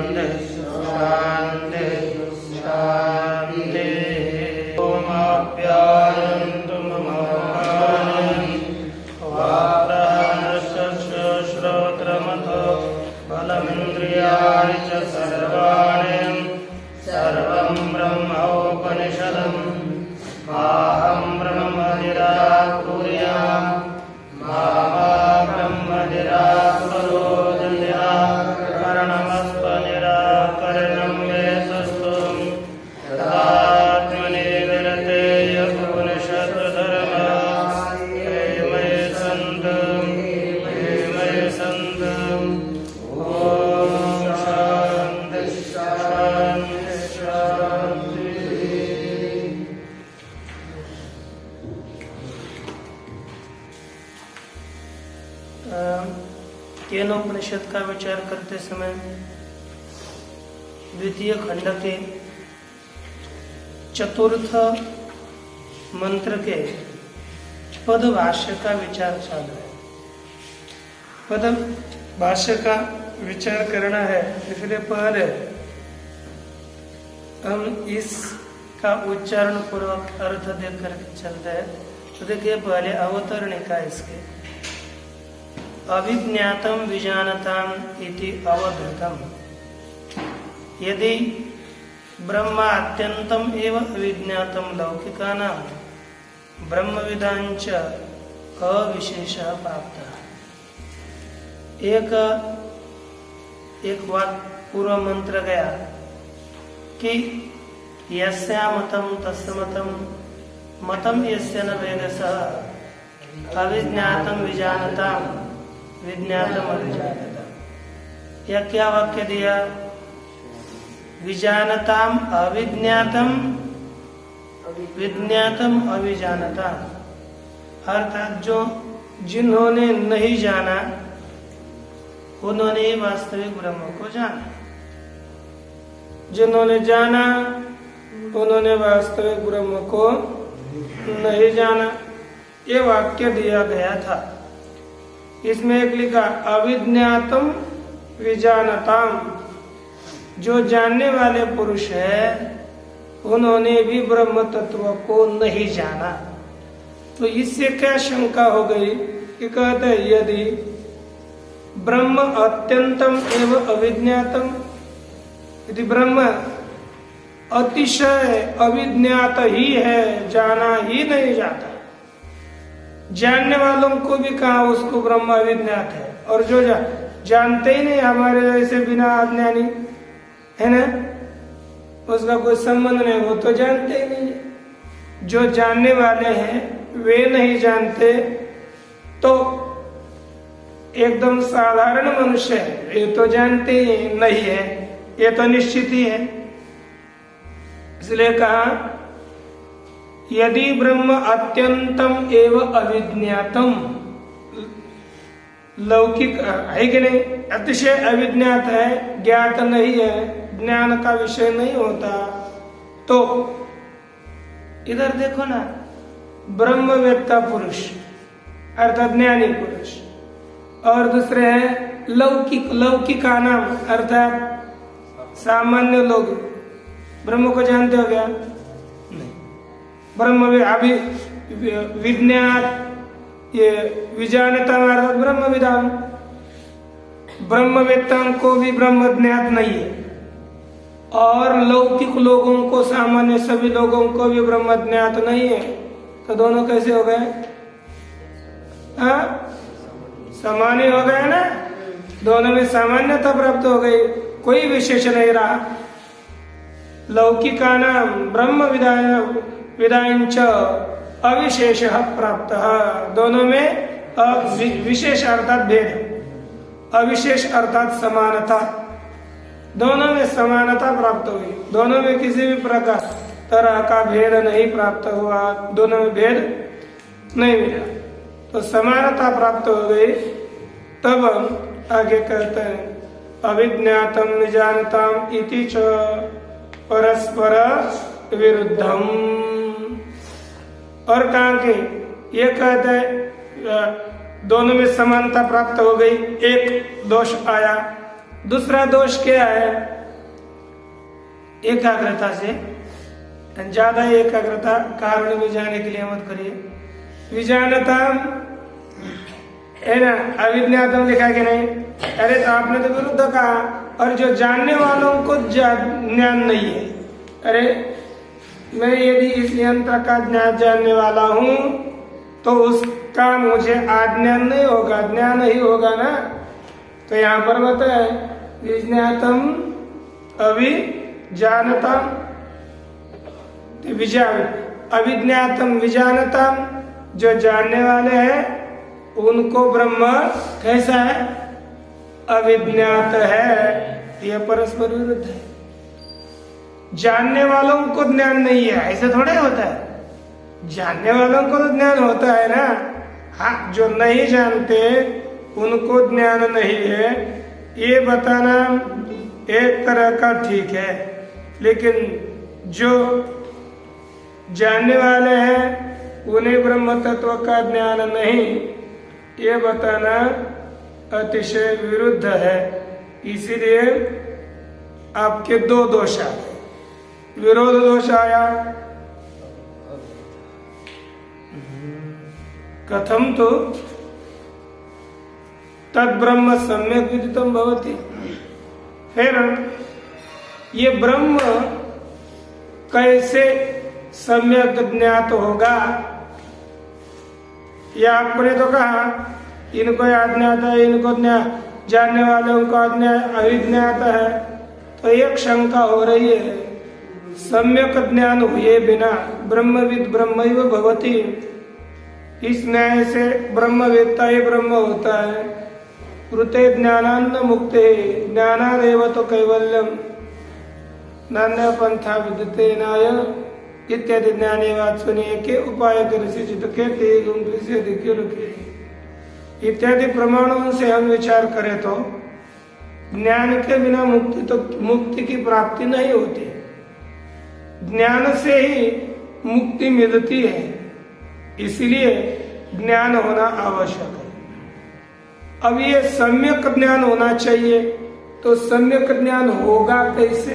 शांति शांति। ओम आप्यायन्तु ममाप्यायन् वाक्प्राणश्च श्रोत्रमथो बलमिन्द्रियाणि च सर्वाणि सर्वं ब्रह्मोपनिषदम् माहं ब्रह्म निराकुर्याम् मा ब्रह्म निराकुरोत् निराकरणमस्तु निराकरणं वेतस्तु तदात्मनि विरतेय उपनिषत् धर्मा हे मयि सन्तु ॐ शान्ति शान्ति शान्ति। केनोपनिषद का विचार करते समय द्वितीय खंड के चतुर्थ मंत्र के पद भाष्य का विचार चालू है। पद भाष्य का विचार करना है, इसलिए पहले हम इसका उच्चारण पूर्वक अर्थ देख कर चलते हैं। तो देखिए पहले अवतरणिका इसके अविज्ञातम विजानताम इति अवधृतम। यदि ब्रह्म अत्यंतम एव अविज्ञातम लौकिकानां ब्रह्मविदांच अविशेषः प्राप्तः। एक वाक्य पूर्व मंत्र गया कि यस्या मतम तस्य मतम मतम यस्य न वेदसः अविज्ञातम विजानताम विज्ञातम अविजानताम। यह क्या वाक्य दिया? विजानताम अविज्ञातम विज्ञातम अविजानताम, अर्थात जो जिन्होंने नहीं जाना उन्होंने वास्तविक ब्रह्म को जाना, जिन्होंने जाना उन्होंने वास्तविक ब्रह्म को नहीं जाना। ये वाक्य दिया गया था। इसमें एक लिखा अविज्ञातम विजानताम, जो जानने वाले पुरुष है उन्होंने भी ब्रह्म तत्व को नहीं जाना। तो इससे क्या शंका हो गई कि कहते हैं यदि ब्रह्म अत्यंतम एवं अविज्ञातम, यदि ब्रह्म अतिशय अविज्ञात ही है, जाना ही नहीं जाता, जानने वालों को भी कहा उसको ब्रह्म अविज्ञात है, और जो जानते ही नहीं हमारे जैसे बिना अज्ञानी है ना, उसका कोई संबंध नहीं, वो तो जानते ही नहीं। जो जानने वाले हैं वे नहीं जानते तो एकदम साधारण मनुष्य है, ये तो जानते ही नहीं है, ये तो निश्चित ही है। इसलिए कहा यदि ब्रह्म अत्यंतम एवं अविज्ञातम, लौकिक है कि नहीं, अतिशय अविज्ञात है, ज्ञात नहीं है, ज्ञान का विषय नहीं होता, तो इधर देखो ना, ब्रह्मवेत्ता पुरुष अर्थात ज्ञानी पुरुष, और दूसरे हैं लौकिक, लौकिका नाम अर्थात सामान्य लोग। ब्रह्म को जानते हो क्या? नहीं। ब्रह्म अभी विज्ञात, ये विजानता अर्थात ब्रह्मविदान, ब्रह्मवेत्ताओं को भी ब्रह्म ज्ञात नहीं है, और लौकिक लोगों को, सामान्य सभी लोगों को भी ब्रह्म ज्ञात नहीं है। तो दोनों कैसे हो गए? सामान्य हो गए ना, दोनों में सामान्यता प्राप्त हो गई, कोई विशेष नहीं रहा। लौकिका नाम ब्रह्म विदायंच अविशेष प्राप्त, दोनों में विशेष अर्थात भेद, अविशेष अर्थात समानता, दोनों में समानता प्राप्त हुई, दोनों में किसी भी प्रकार तरह का भेद नहीं प्राप्त हुआ, दोनों में भेद नहीं मिला, तो समानता प्राप्त हो गई। तब आगे कहते हैं अविज्ञातम निजानताम इति च परस्पर विरुद्धम। और कहा कि ये कहते हैं दोनों में समानता प्राप्त हो गई, एक दोष आया। दूसरा दोष क्या है एकाग्रता से, ज्यादा एकाग्रता कारण में जाने के लिए मत करिए। विजानता है ना, अविज्ञातम लिखा कि नहीं? अरे तो आपने तो विरुद्ध कहा, और जो जानने वालों को ज्ञान नहीं है। अरे मैं यदि इस यंत्र का ज्ञान जानने वाला हूं तो उसका मुझे आज्ञान नहीं होगा, ज्ञान ही होगा ना। तो यहाँ पर बताए विज्ञातम अभिजानतम, अविज्ञातम विजानतम, जो जानने वाले हैं उनको ब्रह्म कैसा है? अविज्ञात है। यह परस्पर विरुद्ध है। जानने वालों को ज्ञान नहीं है ऐसे थोड़ा होता है, जानने वालों को तो ज्ञान होता है ना। हाँ, जो नहीं जानते उनको ज्ञान नहीं है, ये बताना एक तरह का ठीक है। लेकिन जो जानने वाले हैं उन्हें ब्रह्म तत्व का ज्ञान नहीं, ये बताना अतिशय विरुद्ध है। इसीलिए आपके दो दोष आए, विरोध दोष आया। कथम तो तद ब्रह्म सम्यक विदितम भवति। फिर ये ब्रह्म कैसे सम्यक ज्ञात होगा? या आपने तो कहा इनको अज्ञात है, इनको जानने वालों को अविज्ञात है। तो एक शंका हो रही है, सम्यक ज्ञान हुए बिना ब्रह्मविद ब्रह्मैव भवति, इस न्याय से ब्रह्मवेत्ता ही ब्रह्म होता है। कृते ज्ञानान्न मुक्ते ज्ञानादेव तो कैवल्यम नान्य पंथा विद्यते नाय इत्यादि ज्ञानेवाद सुनिए के उपाय चित के इत्यादि प्रमाणों से हम विचार करें तो ज्ञान के बिना मुक्ति की प्राप्ति नहीं होती। ज्ञान से ही मुक्ति मिलती है, इसलिए ज्ञान होना आवश्यक है। अब ये सम्यक ज्ञान होना चाहिए, तो सम्यक ज्ञान होगा कैसे?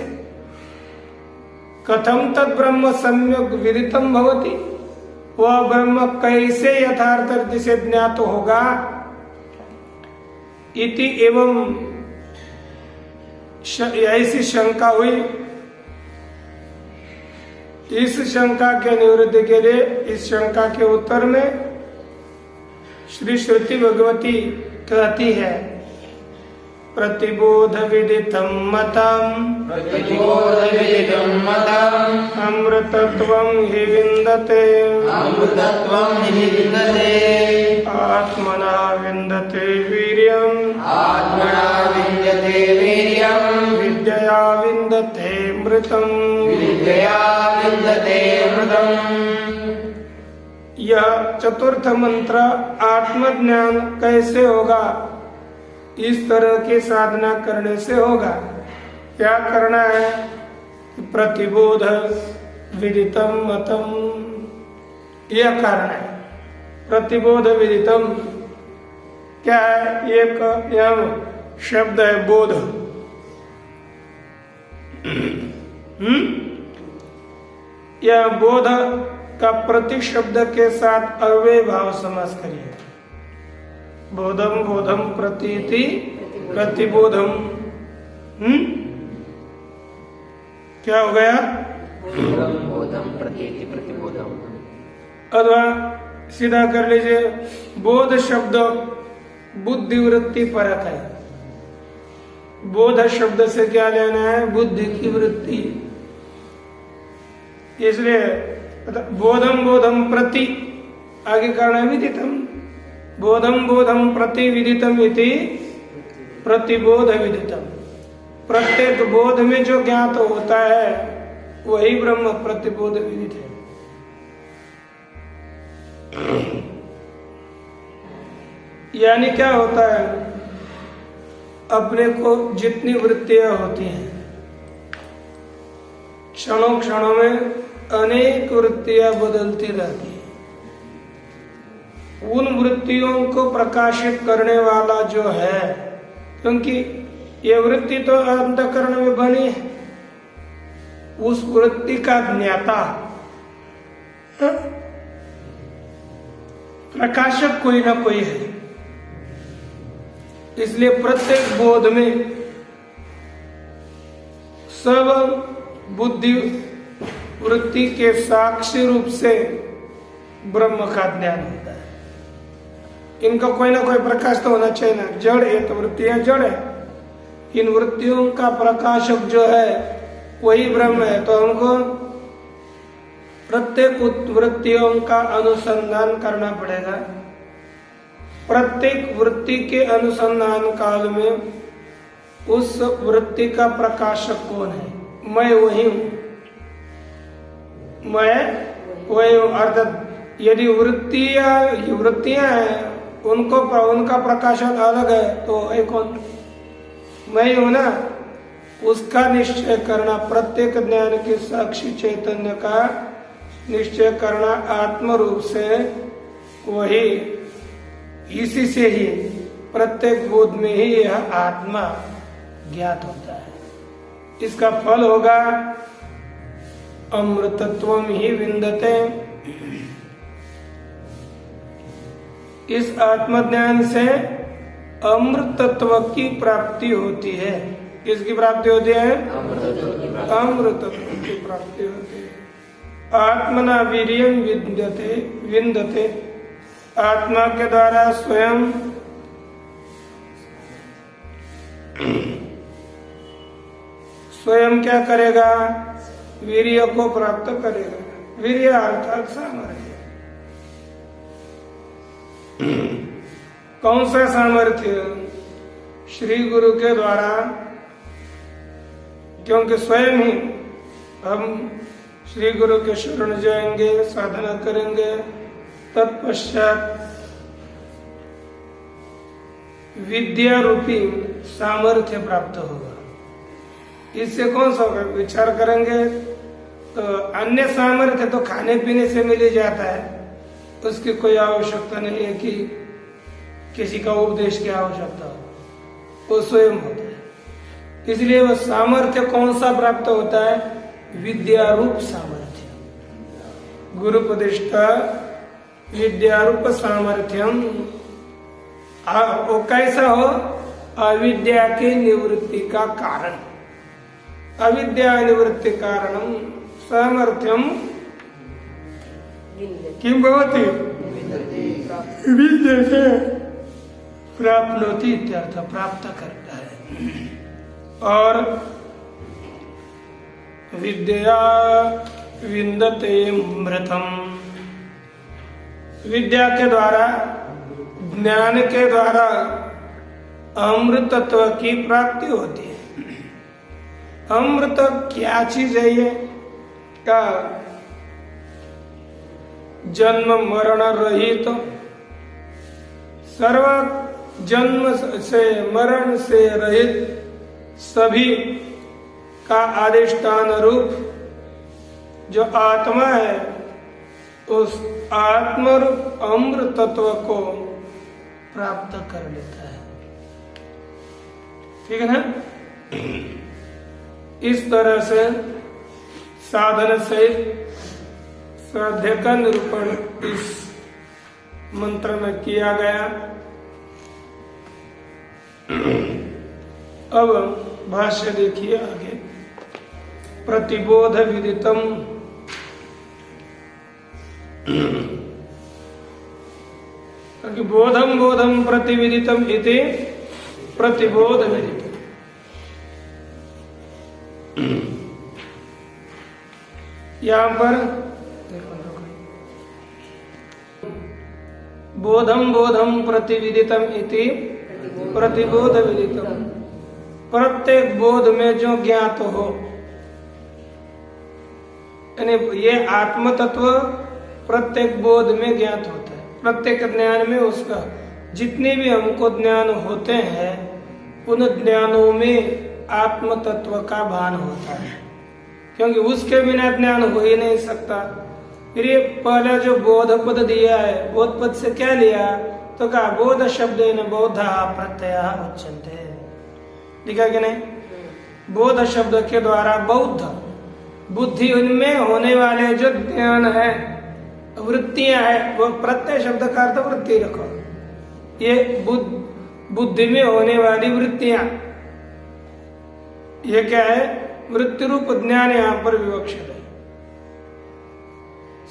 कथम तद ब्रह्म सम्यक विदितम भवति, वह ब्रह्म कैसे यथार्थ अर्थ से ज्ञात होगा? इति एवं ऐसी शंका हुई। इस शंका के निवृत्ति के लिए, इस शंका के उत्तर में श्री श्रुति भगवती कहती है, प्रतिबोध विदितं मतम् अमृतत्वं हि विन्दते आत्मना विन्दते वीर्यम् विद्यया विन्दते मृतम् यह चतुर्थ मंत्र आत्मज्ञान कैसे होगा? इस तरह की साधना करने से होगा। क्या करना है? प्रतिबोध विदितम मतम, यह कारण है। प्रतिबोध विदितम क्या है? एक यह शब्द है बोध। यह बोध का प्रति शब्द के साथ अव्यय भाव समास करिए। बोधम बोधम प्रतीति प्रतिबोधम। क्या हो गया? बोधम प्रतीति प्रतिबोधम। अथवा सीधा कर लीजिए, बोध शब्द बुद्धि वृत्ति परक है। बोध शब्द से क्या लेना है? बुद्धि की वृत्ति। इसलिए बोधम बोधम प्रति आगे करना विदितम, बोधम बोधम प्रति विदितम इति प्रतिबोध विदितम। प्रत्येक बोध में जो ज्ञात होता है वही ब्रह्म प्रतिबोध विदित है। यानी क्या होता है? अपने को जितनी वृत्तियां होती हैं, क्षणों क्षणों में अनेक वृत्तियां बदलती रहती हैं। उन वृत्तियों को प्रकाशित करने वाला जो है, क्योंकि ये वृत्ति तो अंतःकरण में बनी है, उस वृत्ति का ज्ञाता प्रकाशक कोई ना कोई है। इसलिए प्रत्येक बोध में सब बुद्धि वृत्ति के साक्षी रूप से ब्रह्म का ज्ञान होता है। इनका कोई ना कोई प्रकाश तो होना चाहिए ना। जड़ है तो वृत्तियां जड़ है, इन वृत्तियों का प्रकाशक जो है वही ब्रह्म है। तो हमको प्रत्येक वृत्तियों का अनुसंधान करना पड़ेगा। प्रत्येक वृत्ति के अनुसंधान काल में उस वृत्ति का प्रकाशक कौन है? मैं वही हूं, मैं वही हूं। अर्थात यदि वृत्तियां हैं उनका प्रकाशक अलग है तो है कौन? मैं ही हूं ना। उसका निश्चय करना, प्रत्येक ज्ञान के साक्षी चैतन्य का निश्चय करना आत्म रूप से, वही इसी से ही प्रत्येक बोध में ही यह आत्मा ज्ञात होता है। इसका फल होगा अमृतत्वम ही विन्दते। इस आत्मज्ञान से अमृतत्व की प्राप्ति होती है। किसकी प्राप्ति होती है? अमृतत्व की प्राप्ति होती है। आत्मना वीर्यं विन्दते। आत्मा के द्वारा स्वयं क्या करेगा? वीर्य को प्राप्त करेगा। वीर्य अर्थात सामर्थ्य। कौन सा सामर्थ्य? श्री गुरु के द्वारा, क्योंकि स्वयं ही हम श्री गुरु के शरण जाएंगे, साधना करेंगे, तत्पश्चात विद्या रूपी सामर्थ्य प्राप्त होगा। इससे कौन सा होगा? विचार करेंगे तो अन्य सामर्थ्य तो खाने पीने से मिल ही जाता है, उसकी कोई आवश्यकता नहीं है कि किसी का उपदेश की आवश्यकता हो, वो स्वयं होता है। इसलिए वह सामर्थ्य कौन सा प्राप्त होता है? विद्यारूप सामर्थ्य। गुरुपदिष्टा विद्यारूप सामर्थ्यम। वो कैसा हो? अविद्या की निवृत्ति का कारण। अविद्या निवृत्ति कारणम सामर्थ्यम किम भवति? विद्यते प्राप्नोति इत्यर्थ, प्राप्त करता है। और विद्या विन्दते अमृतम। विद्या के द्वारा, ज्ञान के द्वारा अमृतत्व की प्राप्ति होती है। अमृत क्या चीज है? ये क्या? जन्म मरण रहित, सर्व जन्म से मरण से रहित, सभी का अधिष्ठान रूप जो आत्मा है, उस आत्मरूप अमृतत्व को प्राप्त कर लेता है। ठीक है ना? इस तरह से साधन से साध्य का निरूपण इस मंत्र में किया गया। अब भाष्य देखिए आगे। प्रतिबोध विदितम। बोधम बोधम प्रतिविदितम इति प्रतिबोध विदितम। यहाँ पर बोधम बोधम प्रतिविदितम इति प्रतिबोध विदितम। प्रत्येक बोध में जो ज्ञात हो, यानी ये आत्म तत्व प्रत्येक बोध में ज्ञात होता है। प्रत्येक ज्ञान में उसका जितने भी हमको ज्ञान होते हैं, उन ज्ञानों में आत्म तत्व का भान होता है, क्योंकि उसके बिना ज्ञान हो ही नहीं सकता। फिर ये पहला जो बोध पद दिया है, बोध पद से क्या लिया? तो कहा बोध शब्द न बोधा प्रत्यय उच्यन्ते। लिखा कि नहीं? बोध शब्द के द्वारा बौद्ध, बुद्धि उनमें होने वाले जो ज्ञान है, वृत्तियां है, वो प्रत्यय शब्द का अर्थ वृत्ति रखो। ये बुद्धि में होने वाली वृत्तियां, ये क्या है? वृत्ति रूप ज्ञान यहां पर विवक्षित है।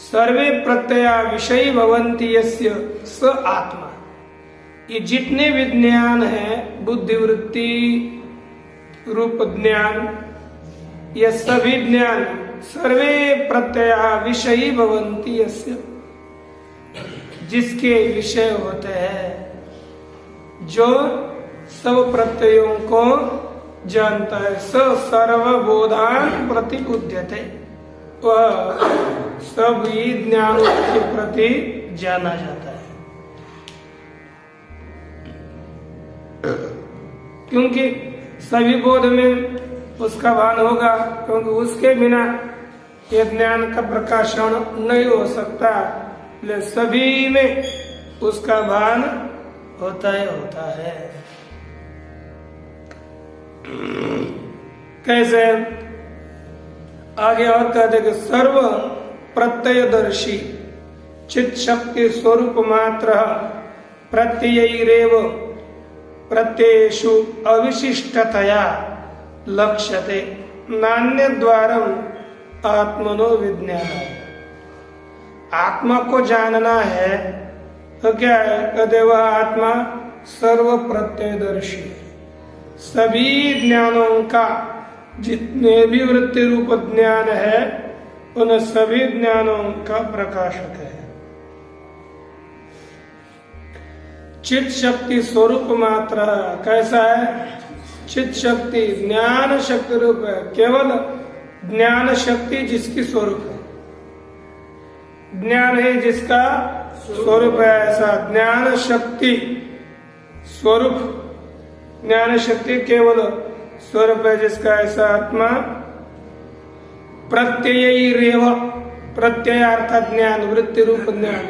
सर्वे प्रत्यया विषयी भवन्ति यस्य स आत्मा। ये जितने विज्ञान है, बुद्धि वृत्ति रूप ज्ञान, ये सभी ज्ञान सर्वे प्रत्यया विषयी भवन्ति यस्य, जिसके विषय होते हैं, जो सब प्रत्ययों को जानता है। स सर्वबोधान प्रतिबुध्यते, वह सभी ज्ञानों के प्रति जाना जाता है। क्योंकि सभी बोध में उसका भान होगा, क्योंकि उसके बिना ये ज्ञान का प्रकाशन नहीं हो सकता। ले सभी में उसका भान होता है। कैसे? आगे और कहते कि सर्व प्रत्ययदर्शी चित शक्ति स्वरूप मात्र प्रत्ययैरेव प्रत्ययेषु अविशिष्टतया लक्ष्यते नान्य द्वारम आत्मनो विज्ञान। आत्मा को जानना है तो क्या है? कहते वह आत्मा सर्व प्रत्ययदर्शी, सभी ज्ञानों का, जितने भी वृत्ति रूप ज्ञान है, उन सभी ज्ञानों का प्रकाशक है। चित शक्ति स्वरूप मात्र कैसा है? चित शक्ति ज्ञान शक्ति रूप है, केवल ज्ञान शक्ति जिसकी स्वरूप है, ज्ञान है जिसका स्वरूप है, ऐसा ज्ञान शक्ति स्वरूप, ज्ञान शक्ति केवल स्वरूप है जिसका ऐसा आत्मा प्रत्ययैरेव, प्रत्यय अर्थात ज्ञान, वृत्ति रूप ज्ञान,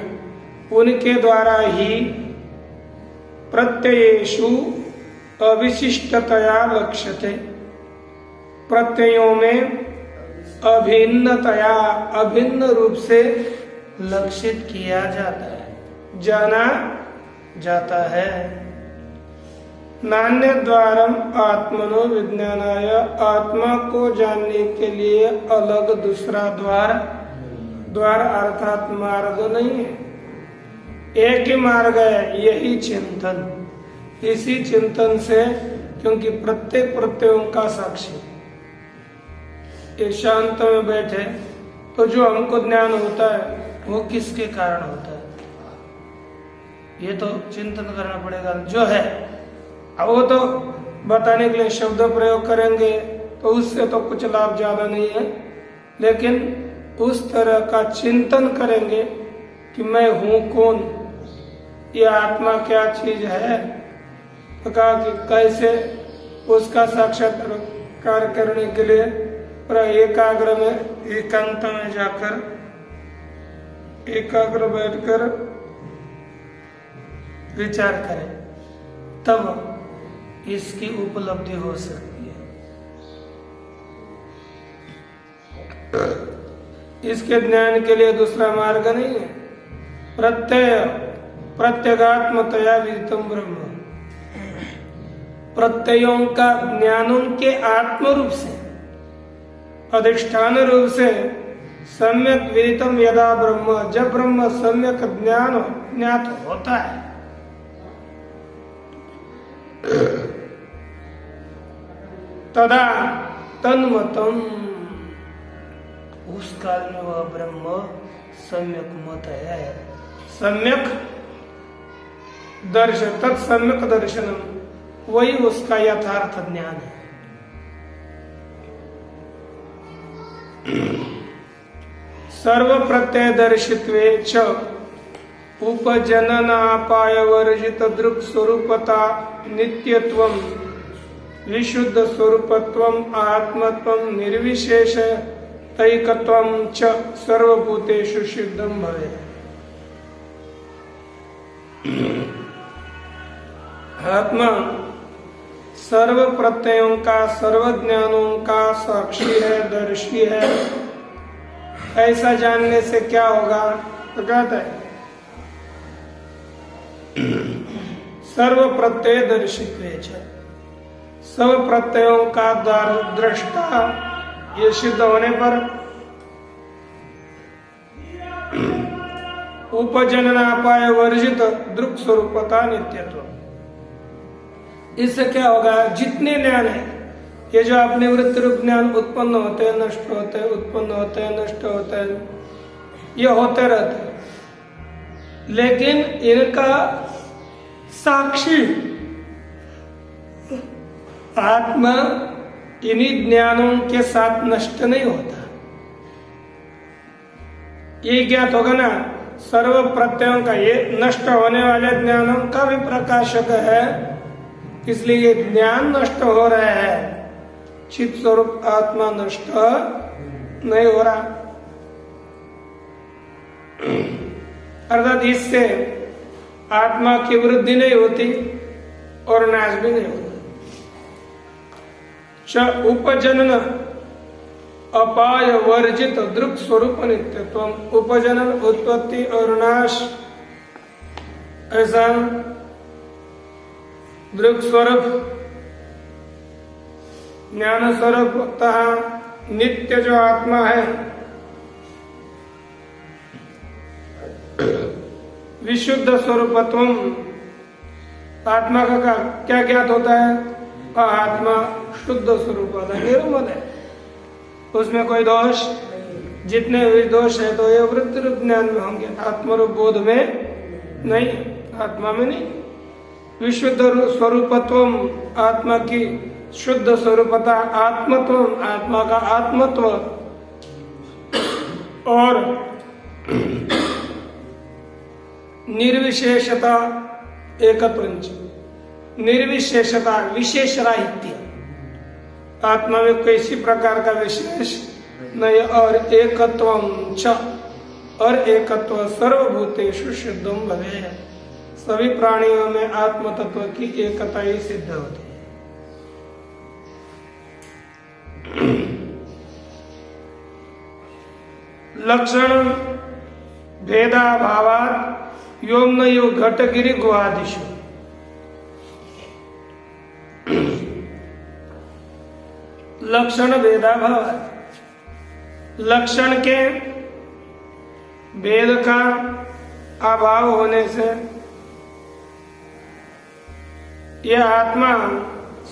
उनके द्वारा ही प्रत्ययेषु अविशिष्टतया लक्ष्यते, प्रत्ययों में अभिन्नतया, अभिन्न रूप से लक्षित किया जाता है, जाना जाता है। नान्य द्वारम आत्मनो विज्ञानाय, आत्मा को जानने के लिए अलग दूसरा द्वार अर्थात मार्ग नहीं है, एक ही मार्ग है, यही चिंतन। इसी चिंतन से, क्योंकि प्रत्येक प्रत्ययों का साक्षी, ये शांत में बैठे तो जो हमको ज्ञान होता है वो किसके कारण होता है, ये तो चिंतन करना पड़ेगा। जो है अब वो तो बताने के लिए शब्द प्रयोग करेंगे तो उससे तो कुछ लाभ ज्यादा नहीं है, लेकिन उस तरह का चिंतन करेंगे कि मैं हूं कौन, ये आत्मा क्या चीज है, तो कहा कि कैसे उसका साक्षात्कार करने के लिए एकाग्र में, एकांत में जाकर, एकाग्र बैठकर विचार करें, तब इसकी उपलब्धि हो सकती है। इसके ज्ञान के लिए दूसरा मार्ग नहीं है। प्रत्यगात्मतया विदितम ब्रह्म, प्रत्ययों का ज्ञानों के आत्म रूप से, अधिष्ठान रूप से सम्यक विदितम यदा ब्रह्म, जब ब्रह्म सम्यक ज्ञात होता है, तदा तन्मतम, उस काल में वह ब्रह्म सम्यक मत है, सम्यक दर्शन, तत्सम्यक दर्शनम, वही उसका यथार्थ ज्ञान है। सर्व प्रत्यय दर्शित्वे च उपजननापाय वर्जित दृक् स्वरूपता नित्यत्वम विशुद्ध स्वरूपत्वम आत्मत्वम निर्विशेष तैकत्वम च सर्वभूतेषु सिद्धम भवेत्। आत्मा सर्व प्रत्ययों का, सर्व ज्ञानों का साक्षी है, दर्शी है, ऐसा जानने से क्या होगा? तो कहता है सर्व प्रत्यय दर्शित्व, सब प्रत्ययों का दृष्टा, ये सिद्ध होने पर उपजननापाय वर्जित दृक् स्वरूपता नित्यत्व। इससे क्या होगा? जितने ज्ञान है, ये जो अपने वृत्ति रूप ज्ञान उत्पन्न होते हैं, नष्ट होते हैं, उत्पन्न होते हैं, नष्ट होते हैं, ये होते रहते हैं, लेकिन इनका साक्षी आत्मा इन्हीं ज्ञानों के साथ नष्ट नहीं होता। ये ज्ञात होगा ना, सर्व प्रत्ययों का, ये नष्ट होने वाले ज्ञानों का भी प्रकाशक है, इसलिए ये ज्ञान नष्ट हो रहे हैं, चित स्वरूप आत्मा नष्ट नहीं हो रहा। अर्थात इससे आत्मा की वृद्धि नहीं होती और नाश भी नहीं होता। उपजनन अपाय वर्जित दृक् स्वरूप नित्यत्व, उपजनन उत्पत्ति और नाश ऐसा दृक् स्वरूप ज्ञान स्वरूप नित्य जो आत्मा है, विशुद्ध स्वरूपत्व, आत्मा का क्या ज्ञात होता है? आत्मा शुद्ध स्वरूप वाला निर्मल है, उसमें कोई दोष, जितने भी दोष है तो ये वृत्ति रूप ज्ञान में होंगे, आत्मरूप बोध में नहीं, आत्मा में नहीं। विशुद्ध स्वरूपत्व, आत्मा की शुद्ध स्वरूपता, आत्मत्व, आत्मा का आत्मत्व, और निर्विशेषता एकत्वंच, निर्विशेषता विशेष राहित्य, आत्मा में किसी प्रकार का विशेष नहीं, और एकत्वं च, और एकत्व सर्वभूतेषु सिद्धं भवेत्, सभी प्राणियों में आत्म तत्व की एकता ही सिद्ध होती है। लक्षण भेदाभावात् योम्नयो घटगिरि गुहादिषु, लक्षण भेदाभाव, लक्षण के भेद का अभाव होने से यह आत्मा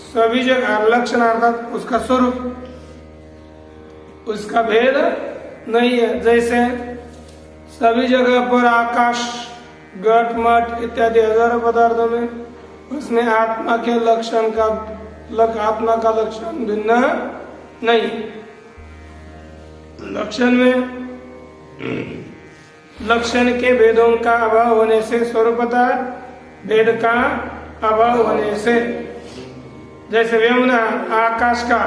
सभी जगह, लक्षण अर्थात उसका स्वरूप, उसका भेद नहीं है। जैसे सभी जगह पर आकाश, घट, मठ इत्यादि हजारों पदार्थों में, उसमें आत्मा के लक्षण का, आत्मा का लक्षण भिन्न नहीं। लक्षण में लक्षण के भेदों का अभाव होने से, स्वरूपता भेद का अभाव होने से, जैसे व्योमना आकाश का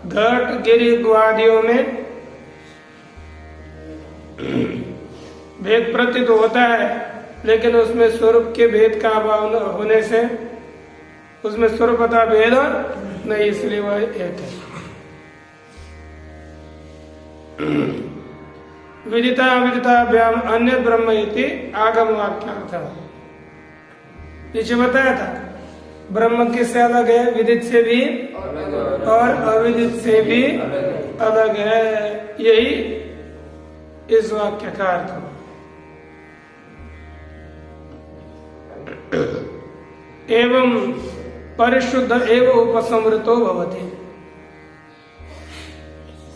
घट, गिरि, गुआदियों में भेद प्रतीत होता है, लेकिन उसमें स्वरूप के भेद का अभाव होने से उसमें स्वरूपता भेद नहीं, इसलिए वह एक है। विदिता अविदिताभ्याम अन्य ब्रह्म इति आगम वाक्यार्थ, पीछे बताया था ब्रह्म किससे अलग है? विदित से भी और अविदित से भी अलग है, यही इस वाक्य का अर्थ। एवं परिशुद्ध एवं उपसंवृतो भवति,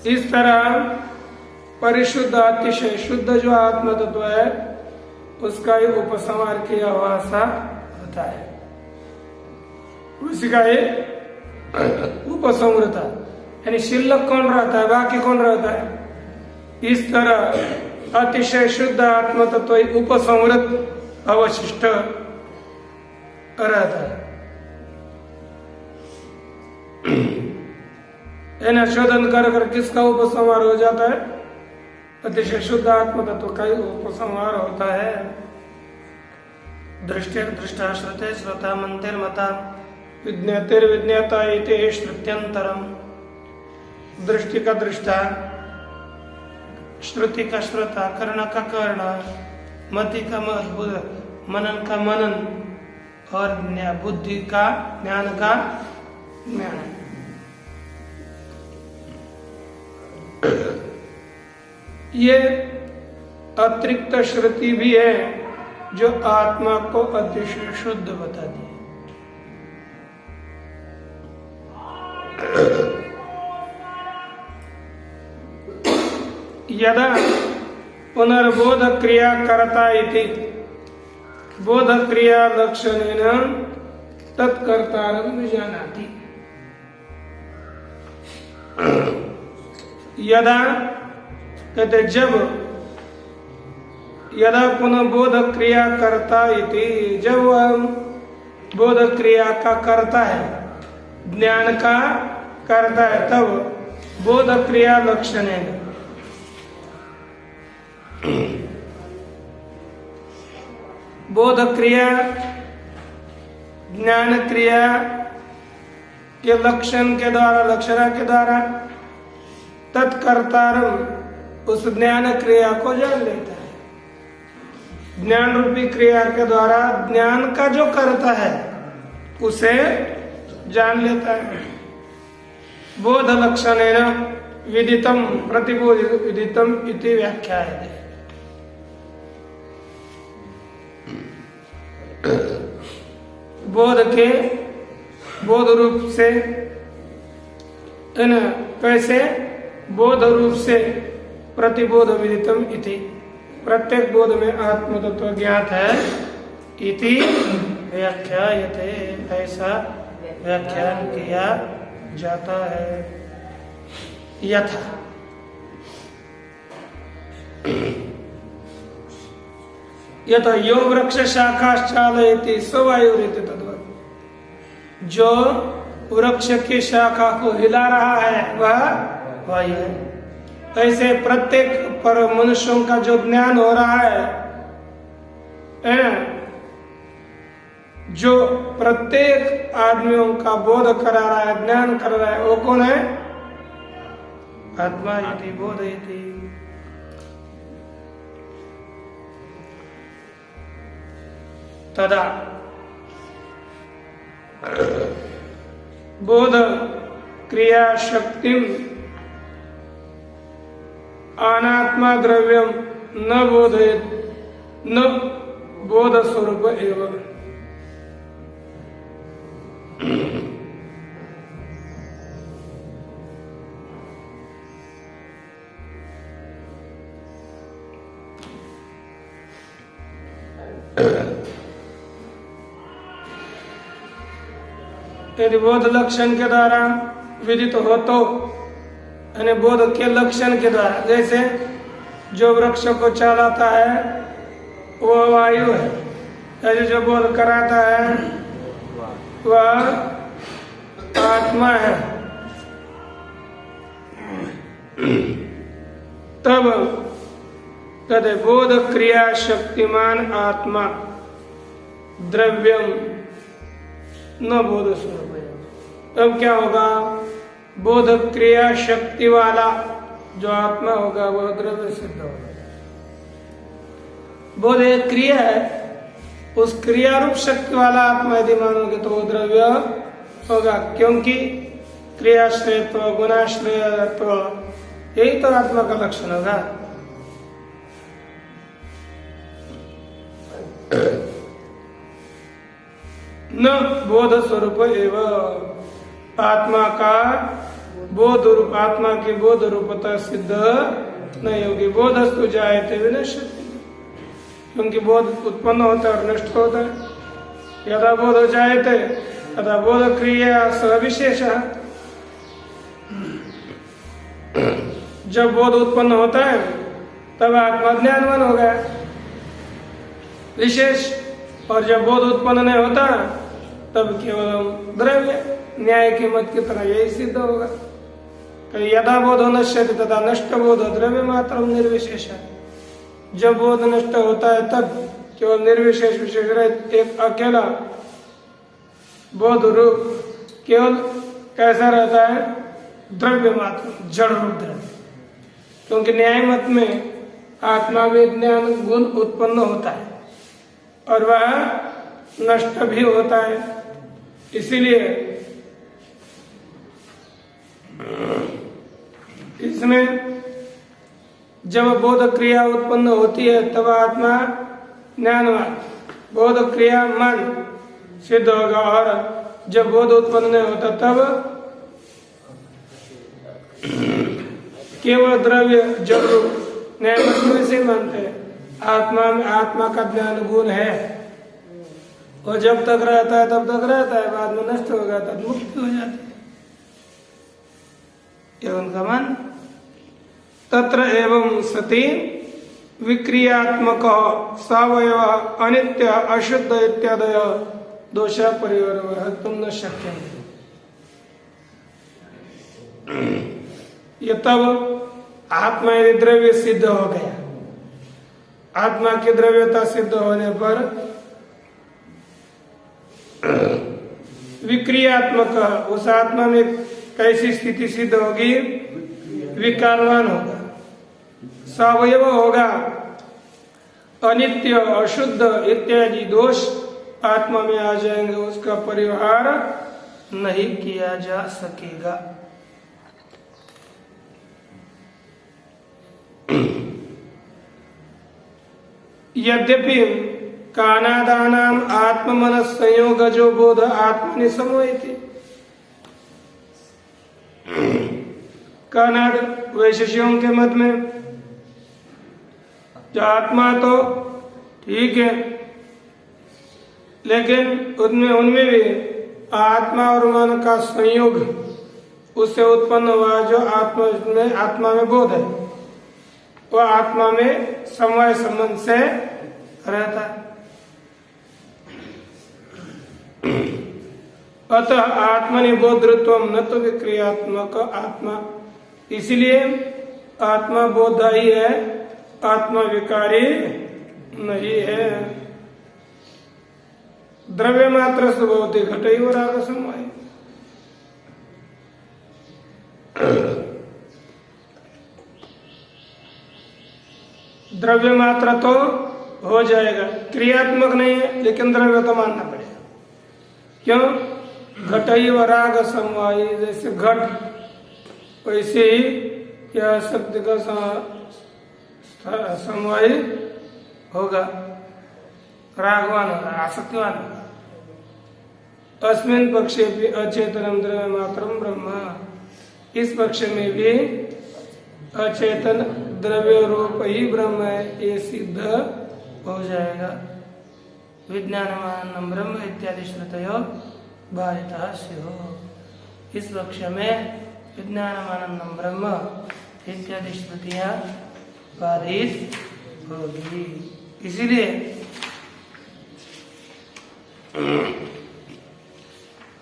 इस तरह परिशुद्ध अतिशय शुद्ध जो आत्म तत्व है उसका ही उपसंहार किया हुआ सा होता है, उसी का ये उपसंवृता, यानी शिल्लक कौन रहता है, बाकी कौन रहता है। इस तरह अतिशय शुद्ध आत्म तत्व ही उपसंवृत अवशिष्ट रहता है। शोधन कर किसका उपसंहार हो जाता है? अतिशय शुद्ध आत्म तत्व का ही उपसंहार होता है। दृष्टि दृष्टा श्रुते श्रोता मंदिर मता विज्ञातिर्विज्ञाता इति श्रुत्यंतरम, दृष्टि का दृष्टा, श्रुति का श्रोता, कर्ण का कर्ण, मति का मत, मनन का मनन और बुद्धि का ज्ञान का ज्ञान। ये अतिरिक्त श्रुति भी है जो आत्मा को अतिशय शुद्ध बताती है। यदा पुनर्बोध क्रिया करता इति बोध क्रिया लक्षणेन तत्कर्तारं विजानाति। यदा कहते जब, यदा पुनः बोध क्रिया करता इति, जब वह बोध क्रिया का करता है, ज्ञान का करता है, तब बोध क्रिया लक्षणेन, बोध क्रिया ज्ञान क्रिया के लक्षण के द्वारा, लक्षणा के द्वारा तत्कर्तारम उस ज्ञान क्रिया को जान लेता है। ज्ञान रूपी क्रिया के द्वारा ज्ञान का जो करता है उसे जान लेता है। बोध लक्षणेन विदितम प्रतिबोध विदितम इति व्याख्या है। बोध के बोध रूप से, कैसे बोध रूप से प्रतिबोध विदितम इति, प्रत्येक बोध में आत्म तत्व ज्ञात है, इति व्याख्यायते, ऐसा व्याख्यान किया जाता है। यथा यथा यो वृक्ष शाखाश्चालयति स्ववायुरिति तद्वत्, जो वृक्ष की शाखा को हिला रहा है वह वायु है। ऐसे प्रत्येक पर मनुष्यों का जो ज्ञान हो रहा है, जो प्रत्येक आदमियों का बोध करा रहा है, ज्ञान कर रहा है, वो कौन है? आत्मा इति बोधयति। तदा बोध क्रिया शक्ति अनात्मा द्रव्यम न बोधयेत् न बोध स्वरूप एवं। यदि बोध लक्षण के द्वारा विदित हो तो, यानी बोध के लक्षण के द्वारा, जैसे जो वृक्ष को चलाता है वो वायु है, ऐसे जो बोध कराता है वह आत्मा है। तब कहते बोध क्रिया शक्तिमान आत्मा द्रव्यम न बोध स्वरूप। तब क्या होगा? बोध क्रिया शक्ति वाला जो आत्मा होगा वह द्रव्य सिद्ध होगा। बोध एक क्रिया है, उस क्रिया रूप शक्ति वाला आत्मा यदि मानोगे तो वो द्रव्य होगा, क्योंकि क्रियाश्रयत्व गुणाश्रयत्व यही तो आत्मा का लक्षण होगा। न बोध स्वरूप एवं, आत्मा का बोध रूप, आत्मा की बोध रूपता सिद्ध नहीं होगी। बोधस्तु जायते विनश्यति, क्योंकि बोध उत्पन्न होता है और नष्ट होता है। यदा बोध जायते तदा बोध क्रिया सविशेष। जब बोध उत्पन्न होता है तब आत्मा ज्ञानवान हो गया विशेष, और जब बोध उत्पन्न नहीं होता तब केवल द्रव्य। न्याय के मत की तरह यही सिद्ध होगा। यदा बोधो नश्यति तथा नष्ट बोध द्रव्य मात्र निर्विशेष। जब बोध नष्ट होता है तब केवल निर्विशेष विशेष रहित एक अकेला बोध रूप केवल कैसा रहता है? द्रव्य मात्र, जड़ रूप द्रव्य। क्योंकि न्याय मत में आत्मा में ज्ञान गुण उत्पन्न होता है और वह नष्ट भी होता है। इसीलिए इसमें जब बोध क्रिया उत्पन्न होती है तब आत्मा ज्ञानवान, बोध क्रिया मन सिद्ध होगा। और जब बोध उत्पन्न नहीं होता तब केवल द्रव्य जड़ रूप न्याय से मानते हैं। आत्मा में आत्मा का ज्ञान गुण है, और जब तक रहता है तब तक रहता है, बाद में नष्ट होगा तब मुक्ति हो जाती है। ये उनका मन। तत्र एवं सति विक्रियात्मक सावयव अनित्य अशुद्ध इत्यादय दोष परिवर्तन न शक्य। ये तब आत्मा यदि द्रव्य सिद्ध हो गया, आत्मा की द्रव्यता सिद्ध होने पर विक्रियात्मक, उस आत्मा में कैसी स्थिति सिद्ध होगी? विकारवान होगा, सवयव होगा, अनित्य अशुद्ध इत्यादि दोष आत्मा में आ जाएंगे, उसका परिहार नहीं किया जा सकेगा। यद्यपि कानादानाम आत्ममन संयोगजो बोध आत्मनि समोयति। कानाद वैशेषियों के मत में जो आत्मा तो ठीक है, लेकिन उनमें भी आत्मा और मन का संयोग, उससे उत्पन्न हुआ जो आत्मा में बोध है, वह आत्मा में समवाय संबंध से रहता है। अतः आत्मनि बोधृत्व न तो विक्रियात्मक आत्मा, इसलिए आत्मा बोधाई है, आत्मा विकारी नहीं है। द्रव्य मात्र से बहुत घटई और राग समवाय। द्रव्य मात्र तो हो जाएगा, क्रियात्मक नहीं है, लेकिन द्रव्य तो मानना पड़ेगा। क्यों? घटई व राग समवायी, जैसे घट वैसे ही यह शब्द का समवाय होगा, रागवान होगा, आसक्तिवान होगा। अस्मिन् पक्षे भी अचेतनम द्रव्य मात्रम ब्रह्म, इस पक्ष में भी अचेतन द्रव्य रूप ही ब्रह्म है, ये सिद्ध हो जाएगा। विज्ञानमानम ब्रह्म इत्यादि श्रुतयो बाधितः स्युः। इस पक्ष में विज्ञानमानंदम ब्रह्म इत्यादि श्रुतियां बाधित होगी। इसीलिए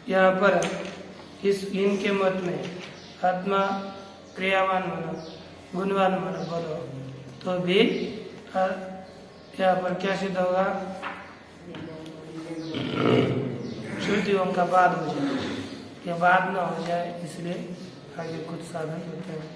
यहाँ पर इनके मत में आत्मा क्रियावान मानो, गुणवान मानो बोलो तो भी यहाँ पर क्या सिद्ध होगा? श्रुतियों का बाद हो जाए, ये बाद न हो जाए, इसलिए आगे कुछ साधन होते हैं।